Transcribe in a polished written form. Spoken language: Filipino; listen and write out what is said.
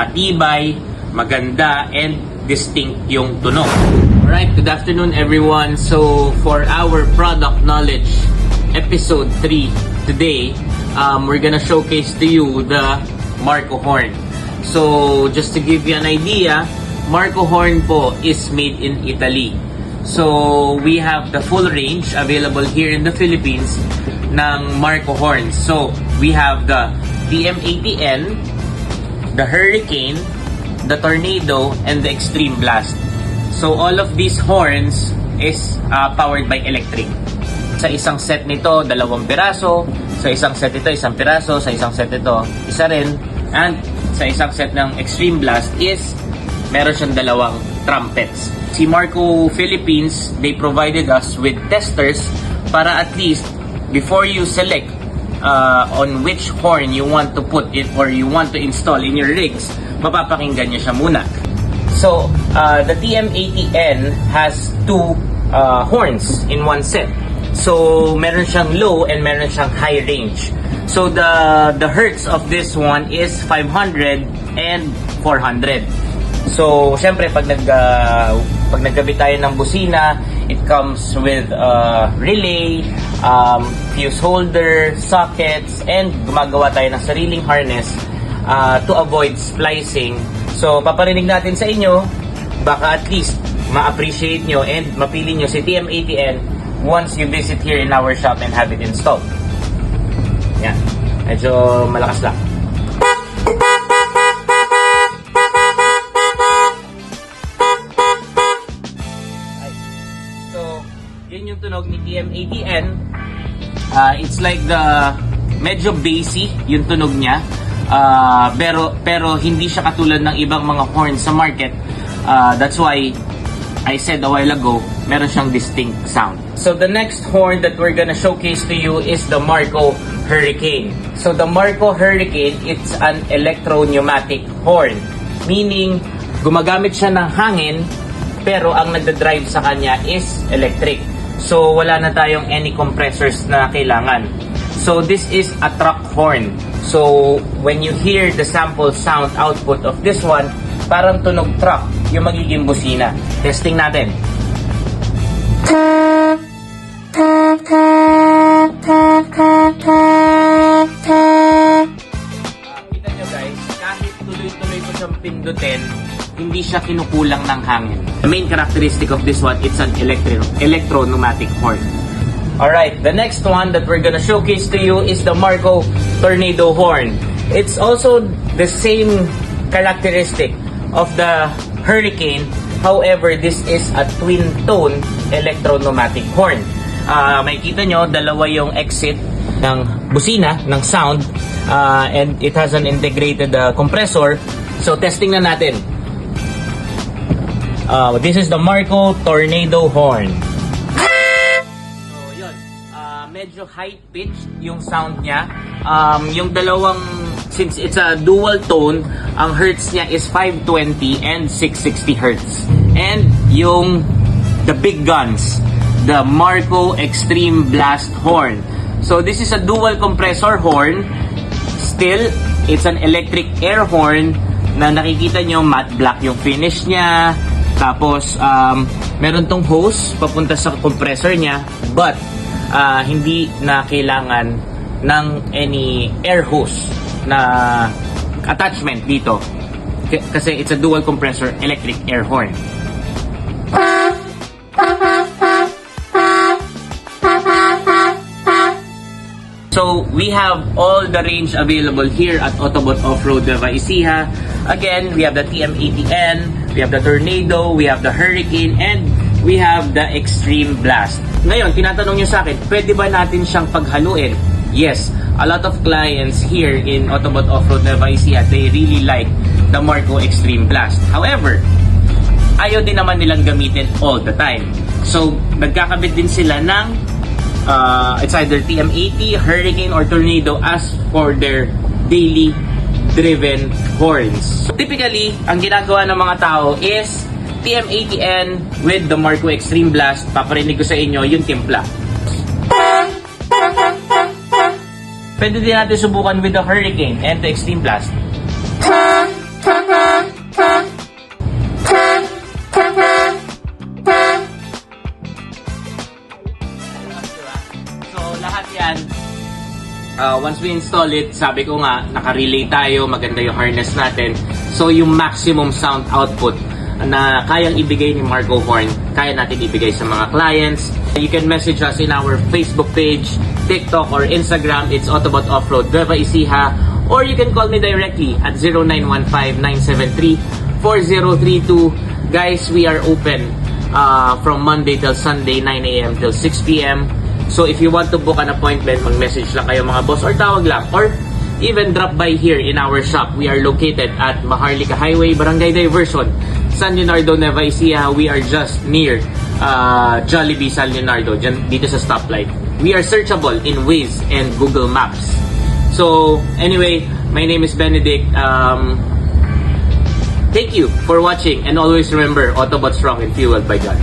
Matibay, maganda, and distinct yung tunog. Alright, good afternoon everyone. So for our product knowledge episode 3 today, we're gonna showcase to you the Marco horn. So just to give you an idea, Marco horn po is made in Italy. So we have the full range available here in the Philippines ng Marco horns. So we have the TM80N, the Hurricane, the Tornado, and the Extreme Blast. So all of these horns is powered by electric. Sa isang set nito, 2 piraso. Sa isang set ito, 1 piraso. Sa isang set ito, isa rin. And sa isang set ng Extreme Blast is meron siyang 2 trumpets. Si Marco Philippines, they provided us with testers para at least before you select on which horn you want to put it or you want to install in your rigs, mapapakinggan nyo siya muna. So, the TM80N has 2 horns in one set. So, meron siyang low and meron siyang high range. So, the hertz of this one is 500 and 400. So, syempre, pag nagkabit tayo ng busina, it comes with relay, fuse holder, sockets, and gumagawa tayo ng sariling harness to avoid splicing. So, paparinig natin sa inyo, baka at least ma-appreciate nyo and mapili nyo si TM80N once you visit here in our shop and have it installed. Yan. Medyo malakas lang. So, yun yung tunog ni TM80N. It's like the medyo bassy yung tunog niya. Pero hindi siya katulad ng ibang mga horns sa market. That's why I said a while ago, meron siyang distinct sound. So the next horn that we're gonna showcase to you is the Marco Hurricane. So the Marco Hurricane, it's an electro-pneumatic horn. Meaning, gumagamit siya ng hangin, pero ang nagda-drive sa kanya is electric. So wala na tayong any compressors na kailangan. So this is a truck horn. So when you hear the sample sound output of this one, parang tunog truck yung magiging busina. Testing natin. Kita nyo guys, kahit tuloy-tuloy ko siyang pindutin, hindi siya kinukulang ng hangin. The main characteristic of this one, it's an electro-pneumatic horn. Alright, the next one that we're gonna showcase to you is the Marco Tornado horn. It's also the same characteristic of the Hurricane. However, this is a twin-tone electro-pneumatic horn. Makikita nyo, 2 yung exit ng busina, ng sound, and it has an integrated compressor. So, testing na natin. This is the Marco Tornado horn. So, yun. Medyo high-pitched yung sound niya. Yung since it's a dual tone, ang hertz niya is 520 and 660 hertz. And the big guns, the Marco Extreme Blast horn. So this is a dual compressor horn. Still, it's an electric air horn na nakikita nyo matte black yung finish niya. Tapos, meron tong hose papunta sa compressor niya, but hindi na kailangan ng any air hose na attachment dito kasi it's a dual compressor electric air horn. So we have all the range available here at Autobot Off-Road Nueva Ecija. Again, we have the TM80N, we have the Tornado, we have the Hurricane, and we have the Extreme Blast. Ngayon, tinatanong nyo sa akin, pwede ba natin siyang paghaluin? Yes, a lot of clients here in Autobot Off-Road Nueva Ecija, they really like the Marco Extreme Blast. However, ayaw din naman nilang gamitin all the time. So, nagkakabit din sila ng it's either TM80, Hurricane, or Tornado as for their daily driven horns. So, typically, ang ginagawa ng mga tao is TM80N with the Marco Extreme Blast. Paparinig ko sa inyo yung timpla. Pwede din natin subukan with the Hurricane and the Extreme Blast. once we install it, sabi ko nga, naka-relay tayo, maganda yung harness natin. So yung maximum sound output na kayang ibigay ni Marco Horn, kaya natin ibigay sa mga clients. You can message us in our Facebook page, TikTok, or Instagram. It's Autobot Offroad Nueva Ecija. Or you can call me directly at 0915-973-4032. Guys, we are open from Monday till Sunday, 9 a.m. till 6 p.m. So if you want to book an appointment, mag-message lang kayo mga boss or tawag lang. Or even drop by here in our shop. We are located at Maharlika Highway, Barangay Diversion, San Leonardo, Nueva Ecija. We are just near Jollibee San Leonardo, dito sa stoplight. We are searchable in Waze and Google Maps. So anyway, my name is Benedict. Thank you for watching, and always remember, Autobots strong and fueled by God.